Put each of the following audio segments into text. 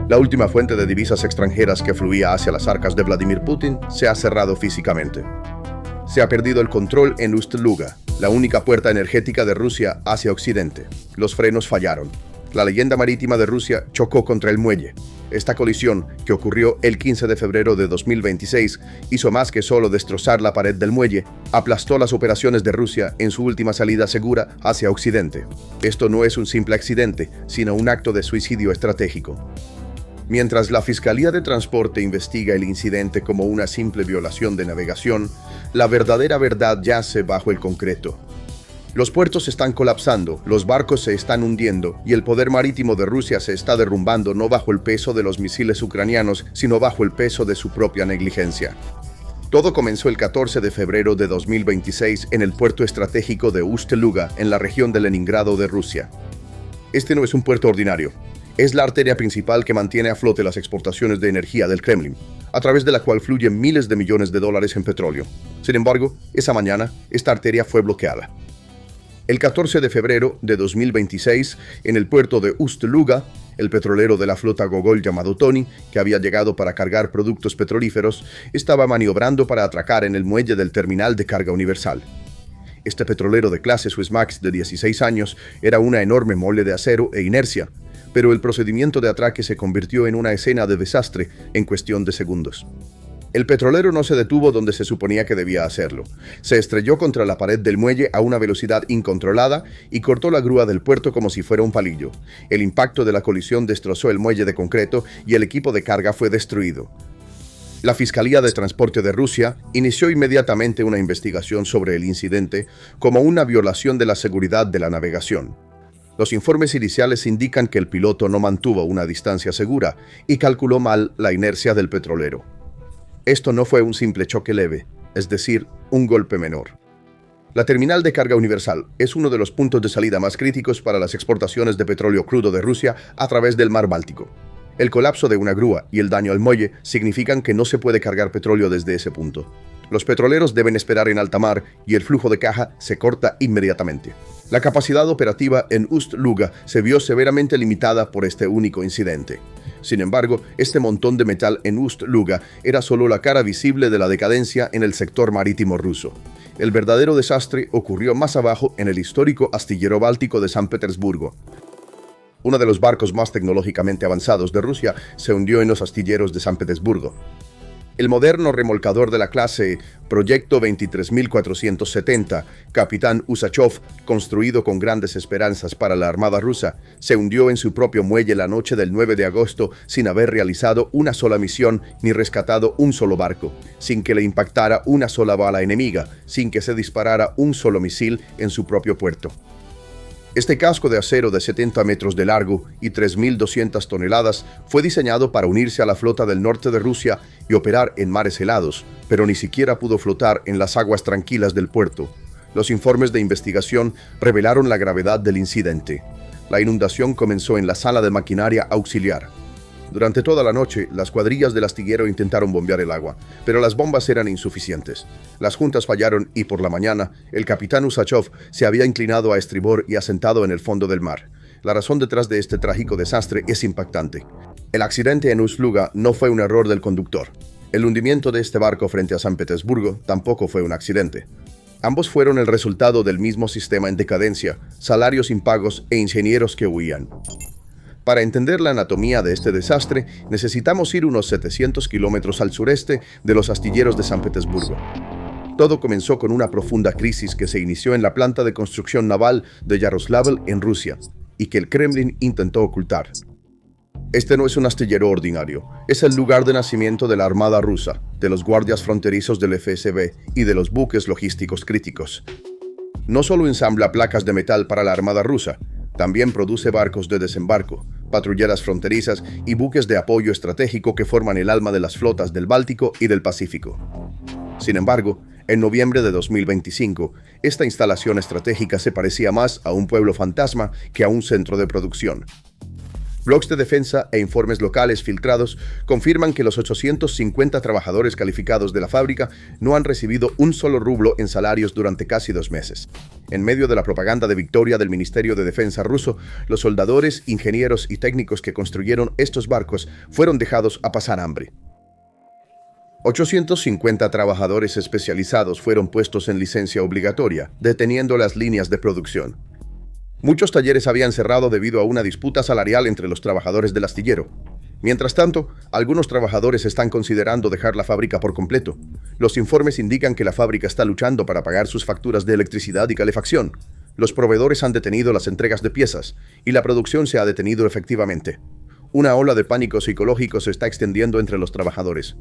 La última fuente de divisas extranjeras que fluía hacia las arcas de Vladimir Putin se ha cerrado físicamente. Se ha perdido el control en Ust-Luga, la única puerta energética de Rusia hacia Occidente. Los frenos fallaron. La leyenda marítima de Rusia chocó contra el muelle. Esta colisión, que ocurrió el 15 de febrero de 2026, hizo más que solo destrozar la pared del muelle, aplastó las operaciones de Rusia en su última salida segura hacia Occidente. Esto no es un simple accidente, sino un acto de suicidio estratégico. Mientras la Fiscalía de Transporte investiga el incidente como una simple violación de navegación, la verdadera verdad yace bajo el concreto. Los puertos están colapsando, los barcos se están hundiendo y el poder marítimo de Rusia se está derrumbando no bajo el peso de los misiles ucranianos, sino bajo el peso de su propia negligencia. Todo comenzó el 14 de febrero de 2026 en el puerto estratégico de Ust-Luga, en la región de Leningrado de Rusia. Este no es un puerto ordinario. Es la arteria principal que mantiene a flote las exportaciones de energía del Kremlin, a través de la cual fluyen miles de millones de dólares en petróleo. Sin embargo, esa mañana, esta arteria fue bloqueada. El 14 de febrero de 2026, en el puerto de Ust-Luga, el petrolero de la flota Gogol llamado Tony, que había llegado para cargar productos petrolíferos, estaba maniobrando para atracar en el muelle del terminal de carga universal. Este petrolero de clase Suezmax de 16 años era una enorme mole de acero e inercia, pero el procedimiento de atraque se convirtió en una escena de desastre en cuestión de segundos. El petrolero no se detuvo donde se suponía que debía hacerlo. Se estrelló contra la pared del muelle a una velocidad incontrolada y cortó la grúa del puerto como si fuera un palillo. El impacto de la colisión destrozó el muelle de concreto y el equipo de carga fue destruido. La Fiscalía de Transporte de Rusia inició inmediatamente una investigación sobre el incidente como una violación de la seguridad de la navegación. Los informes iniciales indican que el piloto no mantuvo una distancia segura y calculó mal la inercia del petrolero. Esto no fue un simple choque leve, es decir, un golpe menor. La terminal de carga universal es uno de los puntos de salida más críticos para las exportaciones de petróleo crudo de Rusia a través del mar Báltico. El colapso de una grúa y el daño al muelle significan que no se puede cargar petróleo desde ese punto. Los petroleros deben esperar en alta mar y el flujo de caja se corta inmediatamente. La capacidad operativa en Ust-Luga se vio severamente limitada por este único incidente. Sin embargo, este montón de metal en Ust-Luga era solo la cara visible de la decadencia en el sector marítimo ruso. El verdadero desastre ocurrió más abajo en el histórico astillero báltico de San Petersburgo. Uno de los barcos más tecnológicamente avanzados de Rusia se hundió en los astilleros de San Petersburgo. El moderno remolcador de la clase Proyecto 23470, Capitán Usachov, construido con grandes esperanzas para la Armada rusa, se hundió en su propio muelle la noche del 9 de agosto sin haber realizado una sola misión ni rescatado un solo barco, sin que le impactara una sola bala enemiga, sin que se disparara un solo misil en su propio puerto. Este casco de acero de 70 metros de largo y 3.200 toneladas fue diseñado para unirse a la flota del norte de Rusia y operar en mares helados, pero ni siquiera pudo flotar en las aguas tranquilas del puerto. Los informes de investigación revelaron la gravedad del incidente. La inundación comenzó en la sala de maquinaria auxiliar. Durante toda la noche, las cuadrillas del astillero intentaron bombear el agua, pero las bombas eran insuficientes. Las juntas fallaron y por la mañana, el capitán Usachov se había inclinado a estribor y asentado en el fondo del mar. La razón detrás de este trágico desastre es impactante. El accidente en Ust-Luga no fue un error del conductor. El hundimiento de este barco frente a San Petersburgo tampoco fue un accidente. Ambos fueron el resultado del mismo sistema en decadencia, salarios impagos e ingenieros que huían. Para entender la anatomía de este desastre, necesitamos ir unos 700 kilómetros al sureste de los astilleros de San Petersburgo. Todo comenzó con una profunda crisis que se inició en la planta de construcción naval de Yaroslavl en Rusia y que el Kremlin intentó ocultar. Este no es un astillero ordinario, es el lugar de nacimiento de la Armada rusa, de los guardias fronterizos del FSB y de los buques logísticos críticos. No solo ensambla placas de metal para la Armada rusa, también produce barcos de desembarco, patrulleras fronterizas y buques de apoyo estratégico que forman el alma de las flotas del Báltico y del Pacífico. Sin embargo, en noviembre de 2025, esta instalación estratégica se parecía más a un pueblo fantasma que a un centro de producción. Blogs de defensa e informes locales filtrados confirman que los 850 trabajadores calificados de la fábrica no han recibido un solo rublo en salarios durante casi 2 meses. En medio de la propaganda de victoria del Ministerio de Defensa ruso, los soldadores, ingenieros y técnicos que construyeron estos barcos fueron dejados a pasar hambre. 850 trabajadores especializados fueron puestos en licencia obligatoria, deteniendo las líneas de producción. Muchos talleres habían cerrado debido a una disputa salarial entre los trabajadores del astillero. Mientras tanto, algunos trabajadores están considerando dejar la fábrica por completo. Los informes indican que la fábrica está luchando para pagar sus facturas de electricidad y calefacción. Los proveedores han detenido las entregas de piezas y la producción se ha detenido efectivamente. Una ola de pánico psicológico se está extendiendo entre los trabajadores.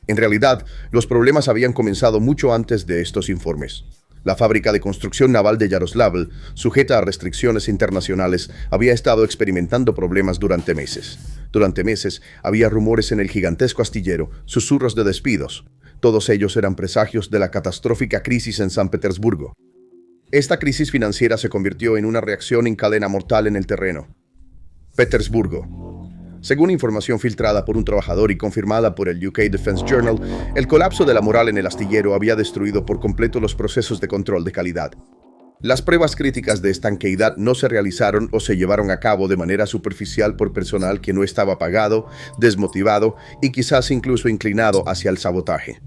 En realidad, los problemas habían comenzado mucho antes de estos informes. La fábrica de construcción naval de Yaroslavl, sujeta a restricciones internacionales, había estado experimentando problemas durante meses. Durante meses había rumores en el gigantesco astillero, susurros de despidos. Todos ellos eran presagios de la catastrófica crisis en San Petersburgo. Esta crisis financiera se convirtió en una reacción en cadena mortal en el terreno. Petersburgo. Según información filtrada por un trabajador y confirmada por el UK Defense Journal, el colapso de la moral en el astillero había destruido por completo los procesos de control de calidad. Las pruebas críticas de estanqueidad no se realizaron o se llevaron a cabo de manera superficial por personal que no estaba pagado, desmotivado y quizás incluso inclinado hacia el sabotaje.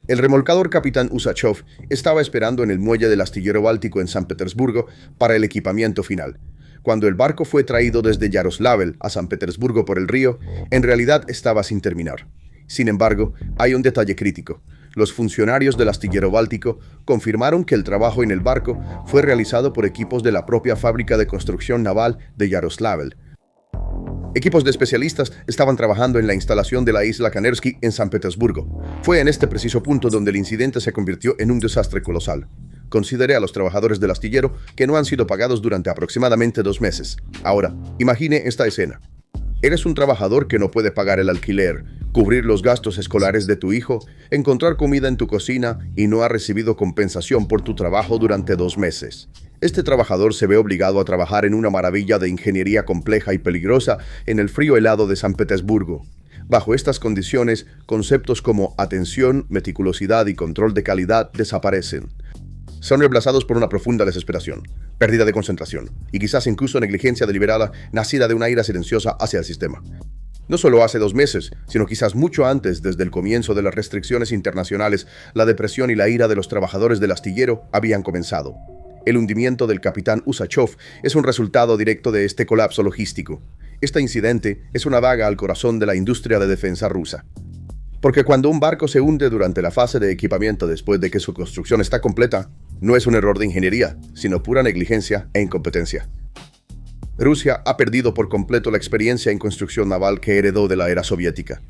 El remolcador Capitán Usachov estaba esperando en el muelle del astillero báltico en San Petersburgo para el equipamiento final. Cuando el barco fue traído desde Yaroslavl a San Petersburgo por el río, en realidad estaba sin terminar. Sin embargo, hay un detalle crítico. Los funcionarios del astillero báltico confirmaron que el trabajo en el barco fue realizado por equipos de la propia fábrica de construcción naval de Yaroslavl. Equipos de especialistas estaban trabajando en la instalación de la isla Kanersky en San Petersburgo. Fue en este preciso punto donde el incidente se convirtió en un desastre colosal. Consideré a los trabajadores del astillero que no han sido pagados durante aproximadamente 2 meses. Ahora, imagine esta escena. Eres un trabajador que no puede pagar el alquiler, cubrir los gastos escolares de tu hijo, encontrar comida en tu cocina y no ha recibido compensación por tu trabajo durante 2 meses. Este trabajador se ve obligado a trabajar en una maravilla de ingeniería compleja y peligrosa en el frío helado de San Petersburgo. Bajo estas condiciones, conceptos como atención, meticulosidad y control de calidad desaparecen. Son reemplazados por una profunda desesperación, pérdida de concentración y quizás incluso negligencia deliberada nacida de una ira silenciosa hacia el sistema. No solo hace 2 meses, sino quizás mucho antes, desde el comienzo de las restricciones internacionales, la depresión y la ira de los trabajadores del astillero habían comenzado. El hundimiento del capitán Usachov es un resultado directo de este colapso logístico. Este incidente es una daga al corazón de la industria de defensa rusa. Porque cuando un barco se hunde durante la fase de equipamiento después de que su construcción está completa, no es un error de ingeniería, sino pura negligencia e incompetencia. Rusia ha perdido por completo la experiencia en construcción naval que heredó de la era soviética.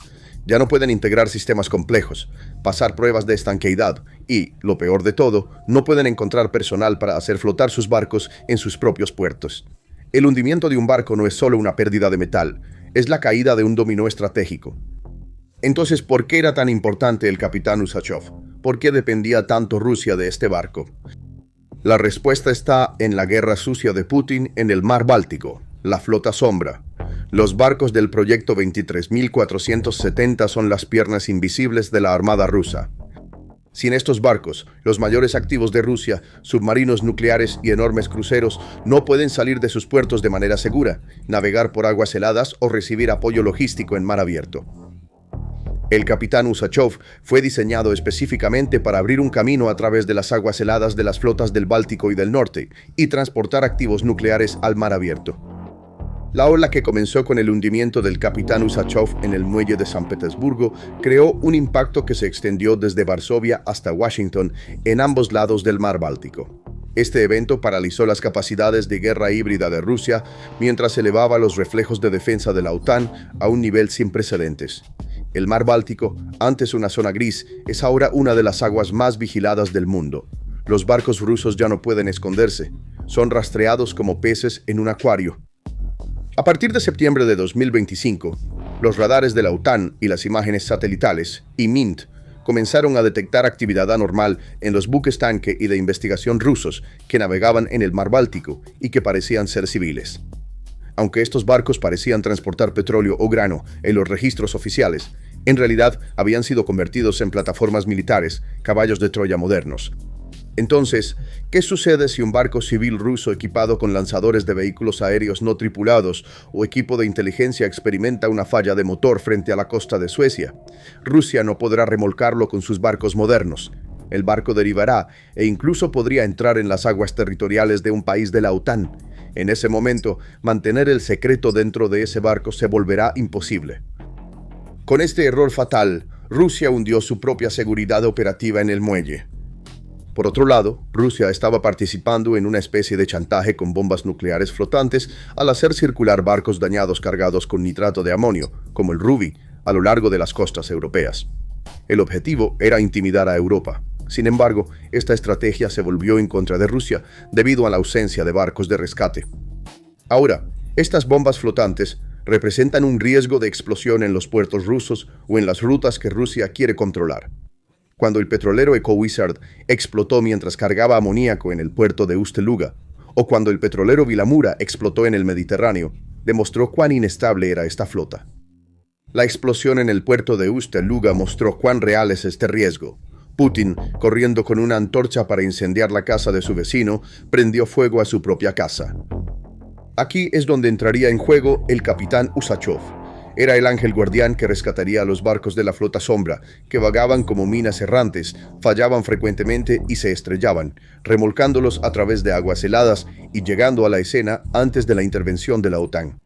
Ya no pueden integrar sistemas complejos, pasar pruebas de estanqueidad y, lo peor de todo, no pueden encontrar personal para hacer flotar sus barcos en sus propios puertos. El hundimiento de un barco no es solo una pérdida de metal, es la caída de un dominó estratégico. Entonces, ¿por qué era tan importante el capitán Usachov? ¿Por qué dependía tanto Rusia de este barco? La respuesta está en la guerra sucia de Putin en el mar Báltico, la flota sombra. Los barcos del proyecto 23.470 son las piernas invisibles de la armada rusa. Sin estos barcos, los mayores activos de Rusia, submarinos nucleares y enormes cruceros, no pueden salir de sus puertos de manera segura, navegar por aguas heladas o recibir apoyo logístico en mar abierto. El capitán Usachov fue diseñado específicamente para abrir un camino a través de las aguas heladas de las flotas del Báltico y del Norte y transportar activos nucleares al mar abierto. La ola que comenzó con el hundimiento del capitán Usachov en el muelle de San Petersburgo creó un impacto que se extendió desde Varsovia hasta Washington en ambos lados del mar Báltico. Este evento paralizó las capacidades de guerra híbrida de Rusia mientras elevaba los reflejos de defensa de la OTAN a un nivel sin precedentes. El mar Báltico, antes una zona gris, es ahora una de las aguas más vigiladas del mundo. Los barcos rusos ya no pueden esconderse. Son rastreados como peces en un acuario. A partir de septiembre de 2025, los radares de la OTAN y las imágenes satelitales, y MINT, comenzaron a detectar actividad anormal en los buques tanque y de investigación rusos que navegaban en el mar Báltico y que parecían ser civiles. Aunque estos barcos parecían transportar petróleo o grano en los registros oficiales, en realidad habían sido convertidos en plataformas militares, caballos de Troya modernos. Entonces, ¿qué sucede si un barco civil ruso equipado con lanzadores de vehículos aéreos no tripulados o equipo de inteligencia experimenta una falla de motor frente a la costa de Suecia? Rusia no podrá remolcarlo con sus barcos modernos. El barco derivará e incluso podría entrar en las aguas territoriales de un país de la OTAN. En ese momento, mantener el secreto dentro de ese barco se volverá imposible. Con este error fatal, Rusia hundió su propia seguridad operativa en el muelle. Por otro lado, Rusia estaba participando en una especie de chantaje con bombas nucleares flotantes al hacer circular barcos dañados cargados con nitrato de amonio, como el Ruby, a lo largo de las costas europeas. El objetivo era intimidar a Europa. Sin embargo, esta estrategia se volvió en contra de Rusia debido a la ausencia de barcos de rescate. Ahora, estas bombas flotantes representan un riesgo de explosión en los puertos rusos o en las rutas que Rusia quiere controlar. Cuando el petrolero EcoWizard explotó mientras cargaba amoníaco en el puerto de Ust-Luga, o cuando el petrolero Vilamura explotó en el Mediterráneo, demostró cuán inestable era esta flota. La explosión en el puerto de Ust-Luga mostró cuán real es este riesgo. Putin, corriendo con una antorcha para incendiar la casa de su vecino, prendió fuego a su propia casa. Aquí es donde entraría en juego el capitán Usachov. Era el ángel guardián que rescataría a los barcos de la flota sombra, que vagaban como minas errantes, fallaban frecuentemente y se estrellaban, remolcándolos a través de aguas heladas y llegando a la escena antes de la intervención de la OTAN.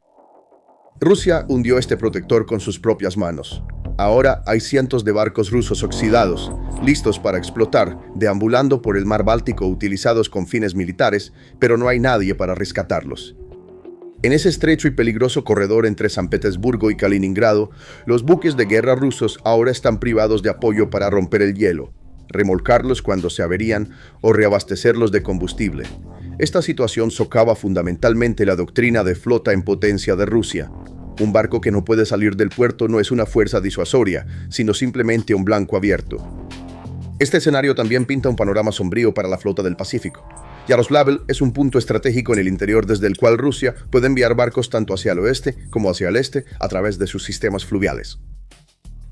Rusia hundió este protector con sus propias manos. Ahora hay cientos de barcos rusos oxidados, listos para explotar, deambulando por el mar Báltico utilizados con fines militares, pero no hay nadie para rescatarlos. En ese estrecho y peligroso corredor entre San Petersburgo y Kaliningrado, los buques de guerra rusos ahora están privados de apoyo para romper el hielo, remolcarlos cuando se averían o reabastecerlos de combustible. Esta situación socava fundamentalmente la doctrina de flota en potencia de Rusia. Un barco que no puede salir del puerto no es una fuerza disuasoria, sino simplemente un blanco abierto. Este escenario también pinta un panorama sombrío para la flota del Pacífico. Yaroslavl es un punto estratégico en el interior desde el cual Rusia puede enviar barcos tanto hacia el oeste como hacia el este a través de sus sistemas fluviales.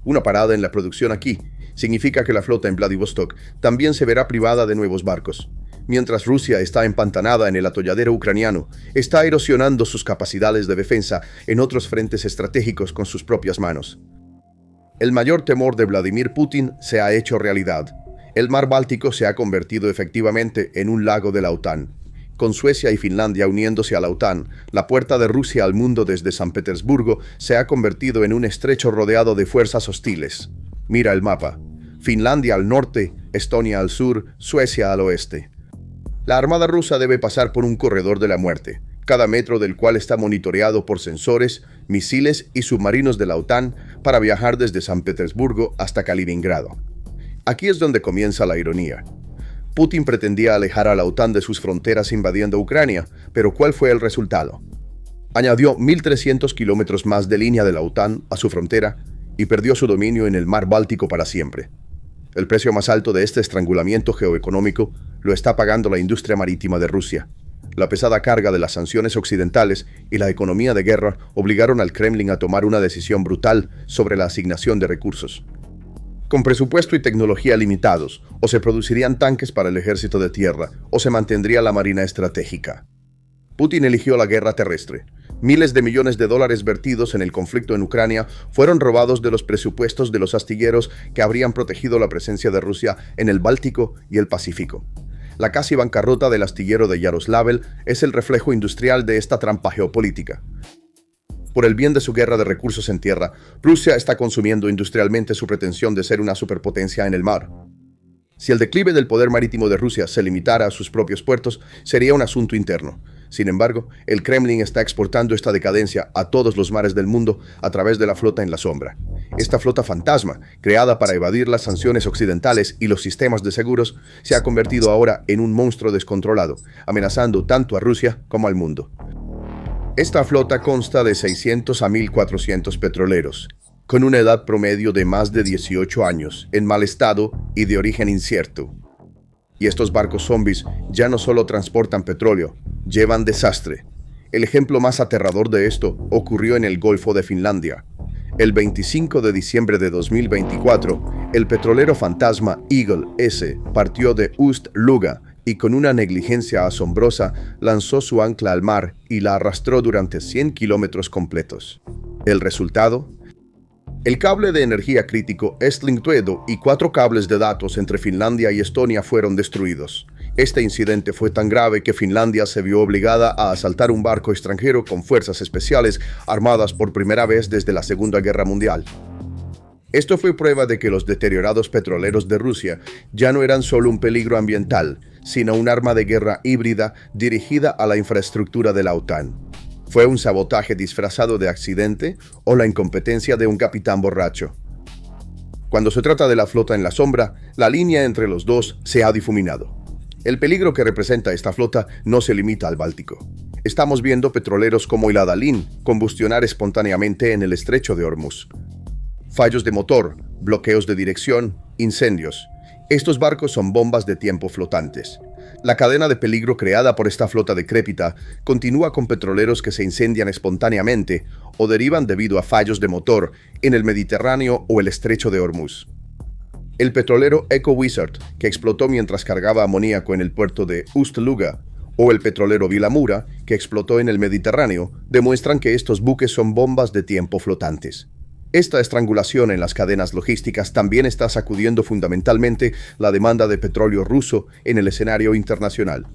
Una parada en la producción aquí significa que la flota en Vladivostok también se verá privada de nuevos barcos. Mientras Rusia está empantanada en el atolladero ucraniano, está erosionando sus capacidades de defensa en otros frentes estratégicos con sus propias manos. El mayor temor de Vladimir Putin se ha hecho realidad. El mar Báltico se ha convertido efectivamente en un lago de la OTAN. Con Suecia y Finlandia uniéndose a la OTAN, la puerta de Rusia al mundo desde San Petersburgo se ha convertido en un estrecho rodeado de fuerzas hostiles. Mira el mapa. Finlandia al norte, Estonia al sur, Suecia al oeste. La armada rusa debe pasar por un corredor de la muerte, cada metro del cual está monitoreado por sensores, misiles y submarinos de la OTAN para viajar desde San Petersburgo hasta Kaliningrado. Aquí es donde comienza la ironía. Putin pretendía alejar a la OTAN de sus fronteras invadiendo Ucrania, pero ¿cuál fue el resultado? Añadió 1.300 kilómetros más de línea de la OTAN a su frontera y perdió su dominio en el mar Báltico para siempre. El precio más alto de este estrangulamiento geoeconómico lo está pagando la industria marítima de Rusia. La pesada carga de las sanciones occidentales y la economía de guerra obligaron al Kremlin a tomar una decisión brutal sobre la asignación de recursos. Con presupuesto y tecnología limitados, o se producirían tanques para el ejército de tierra, o se mantendría la marina estratégica. Putin eligió la guerra terrestre. Miles de millones de dólares vertidos en el conflicto en Ucrania fueron robados de los presupuestos de los astilleros que habrían protegido la presencia de Rusia en el Báltico y el Pacífico. La casi bancarrota del astillero de Yaroslavl es el reflejo industrial de esta trampa geopolítica. Por el bien de su guerra de recursos en tierra, Rusia está consumiendo industrialmente su pretensión de ser una superpotencia en el mar. Si el declive del poder marítimo de Rusia se limitara a sus propios puertos, sería un asunto interno. Sin embargo, el Kremlin está exportando esta decadencia a todos los mares del mundo a través de la flota en la sombra. Esta flota fantasma, creada para evadir las sanciones occidentales y los sistemas de seguros, se ha convertido ahora en un monstruo descontrolado, amenazando tanto a Rusia como al mundo. Esta flota consta de 600 a 1.400 petroleros, con una edad promedio de más de 18 años, en mal estado y de origen incierto. Y estos barcos zombies ya no solo transportan petróleo, llevan desastre. El ejemplo más aterrador de esto ocurrió en el Golfo de Finlandia. El 25 de diciembre de 2024, el petrolero fantasma Eagle S partió de Ust-Luga y con una negligencia asombrosa lanzó su ancla al mar y la arrastró durante 100 kilómetros completos. ¿El resultado? El cable de energía crítico Estlink-Tweedo y 4 cables de datos entre Finlandia y Estonia fueron destruidos. Este incidente fue tan grave que Finlandia se vio obligada a asaltar un barco extranjero con fuerzas especiales armadas por primera vez desde la Segunda Guerra Mundial. Esto fue prueba de que los deteriorados petroleros de Rusia ya no eran solo un peligro ambiental, sino un arma de guerra híbrida dirigida a la infraestructura de la OTAN. ¿Fue un sabotaje disfrazado de accidente o la incompetencia de un capitán borracho? Cuando se trata de la flota en la sombra, la línea entre los dos se ha difuminado. El peligro que representa esta flota no se limita al Báltico. Estamos viendo petroleros como el Adalin combustionar espontáneamente en el estrecho de Hormuz. Fallos de motor, bloqueos de dirección, incendios. Estos barcos son bombas de tiempo flotantes. La cadena de peligro creada por esta flota decrépita continúa con petroleros que se incendian espontáneamente o derivan debido a fallos de motor en el Mediterráneo o el estrecho de Hormuz. El petrolero Eco Wizard, que explotó mientras cargaba amoníaco en el puerto de Ust-Luga, o el petrolero Vilamura, que explotó en el Mediterráneo, demuestran que estos buques son bombas de tiempo flotantes. Esta estrangulación en las cadenas logísticas también está sacudiendo fundamentalmente la demanda de petróleo ruso en el escenario internacional.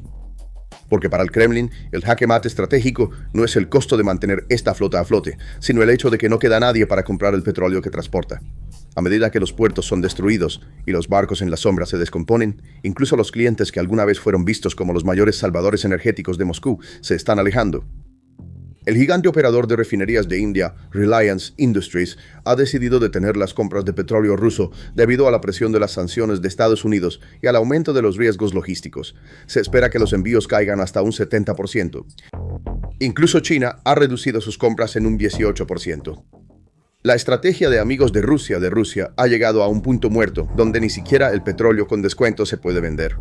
Porque para el Kremlin, el jaque mate estratégico no es el costo de mantener esta flota a flote, sino el hecho de que no queda nadie para comprar el petróleo que transporta. A medida que los puertos son destruidos y los barcos en la sombra se descomponen, incluso los clientes que alguna vez fueron vistos como los mayores salvadores energéticos de Moscú se están alejando. El gigante operador de refinerías de India, Reliance Industries, ha decidido detener las compras de petróleo ruso debido a la presión de las sanciones de Estados Unidos y al aumento de los riesgos logísticos. Se espera que los envíos caigan hasta un 70%. Incluso China ha reducido sus compras en un 18%. La estrategia de amigos de Rusia ha llegado a un punto muerto, donde ni siquiera el petróleo con descuento se puede vender.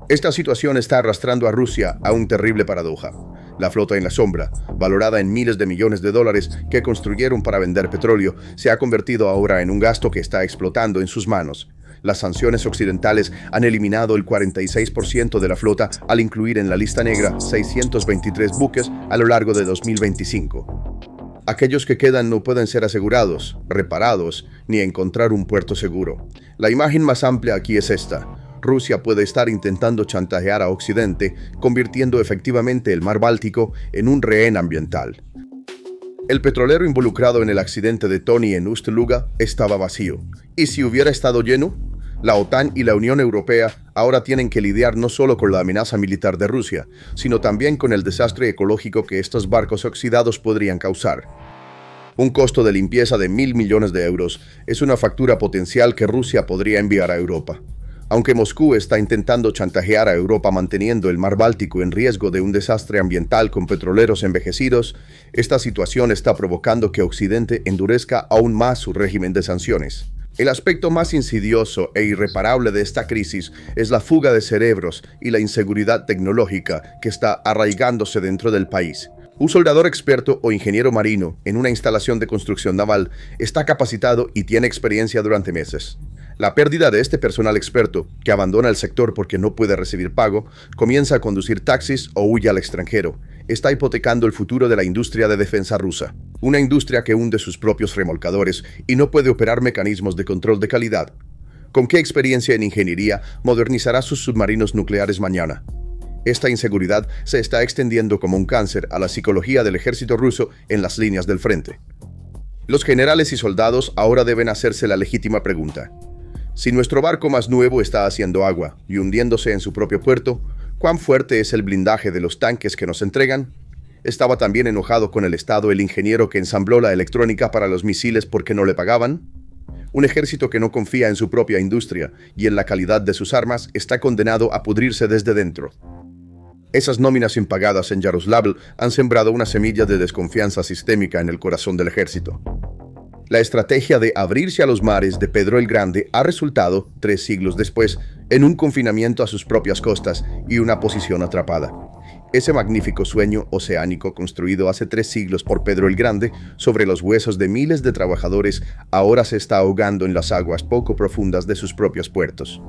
Esta situación está arrastrando a Rusia a un terrible paradoja. La flota en la sombra, valorada en miles de millones de dólares que construyeron para vender petróleo, se ha convertido ahora en un gasto que está explotando en sus manos. Las sanciones occidentales han eliminado el 46% de la flota al incluir en la lista negra 623 buques a lo largo de 2025. Aquellos que quedan no pueden ser asegurados, reparados, ni encontrar un puerto seguro. La imagen más amplia aquí es esta. Rusia puede estar intentando chantajear a Occidente, convirtiendo efectivamente el mar Báltico en un rehén ambiental. El petrolero involucrado en el accidente de Tony en Ust-Luga estaba vacío. ¿Y si hubiera estado lleno? La OTAN y la Unión Europea ahora tienen que lidiar no solo con la amenaza militar de Rusia, sino también con el desastre ecológico que estos barcos oxidados podrían causar. Un costo de limpieza de 1.000 millones de euros es una factura potencial que Rusia podría enviar a Europa. Aunque Moscú está intentando chantajear a Europa manteniendo el mar Báltico en riesgo de un desastre ambiental con petroleros envejecidos, esta situación está provocando que Occidente endurezca aún más su régimen de sanciones. El aspecto más insidioso e irreparable de esta crisis es la fuga de cerebros y la inseguridad tecnológica que está arraigándose dentro del país. Un soldador experto o ingeniero marino en una instalación de construcción naval está capacitado y tiene experiencia durante meses. La pérdida de este personal experto, que abandona el sector porque no puede recibir pago, comienza a conducir taxis o huye al extranjero. Está hipotecando el futuro de la industria de defensa rusa. Una industria que hunde sus propios remolcadores y no puede operar mecanismos de control de calidad. ¿Con qué experiencia en ingeniería modernizará sus submarinos nucleares mañana? Esta inseguridad se está extendiendo como un cáncer a la psicología del ejército ruso en las líneas del frente. Los generales y soldados ahora deben hacerse la legítima pregunta. Si nuestro barco más nuevo está haciendo agua y hundiéndose en su propio puerto, ¿cuán fuerte es el blindaje de los tanques que nos entregan? ¿Estaba también enojado con el Estado el ingeniero que ensambló la electrónica para los misiles porque no le pagaban? Un ejército que no confía en su propia industria y en la calidad de sus armas está condenado a pudrirse desde dentro. Esas nóminas impagadas en Yaroslavl han sembrado una semilla de desconfianza sistémica en el corazón del ejército. La estrategia de abrirse a los mares de Pedro el Grande ha resultado, 3 siglos después, en un confinamiento a sus propias costas y una posición atrapada. Ese magnífico sueño oceánico construido hace 3 siglos por Pedro el Grande sobre los huesos de miles de trabajadores ahora se está ahogando en las aguas poco profundas de sus propios puertos.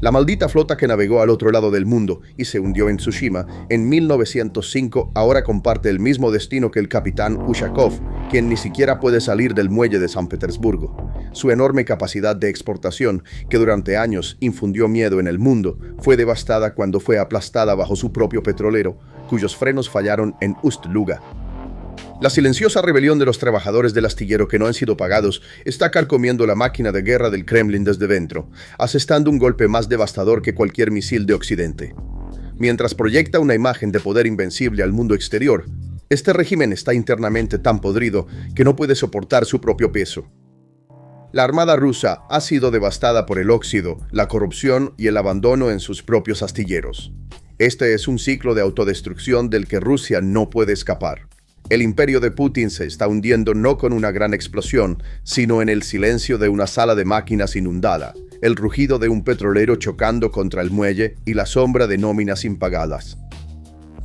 La maldita flota que navegó al otro lado del mundo y se hundió en Tsushima en 1905 ahora comparte el mismo destino que el capitán Ushakov, quien ni siquiera puede salir del muelle de San Petersburgo. Su enorme capacidad de exportación, que durante años infundió miedo en el mundo, fue devastada cuando fue aplastada bajo su propio petrolero, cuyos frenos fallaron en Ust-Luga. La silenciosa rebelión de los trabajadores del astillero que no han sido pagados está carcomiendo la máquina de guerra del Kremlin desde dentro, asestando un golpe más devastador que cualquier misil de Occidente. Mientras proyecta una imagen de poder invencible al mundo exterior, este régimen está internamente tan podrido que no puede soportar su propio peso. La armada rusa ha sido devastada por el óxido, la corrupción y el abandono en sus propios astilleros. Este es un ciclo de autodestrucción del que Rusia no puede escapar. El imperio de Putin se está hundiendo no con una gran explosión, sino en el silencio de una sala de máquinas inundada, el rugido de un petrolero chocando contra el muelle y la sombra de nóminas impagadas.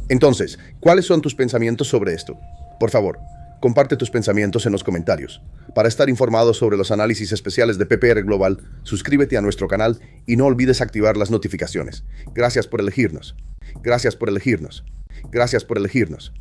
Entonces, ¿cuáles son tus pensamientos sobre esto? Por favor, comparte tus pensamientos en los comentarios. Para estar informado sobre los análisis especiales de PPR Global, suscríbete a nuestro canal y no olvides activar las notificaciones. Gracias por elegirnos. Gracias por elegirnos. Gracias por elegirnos.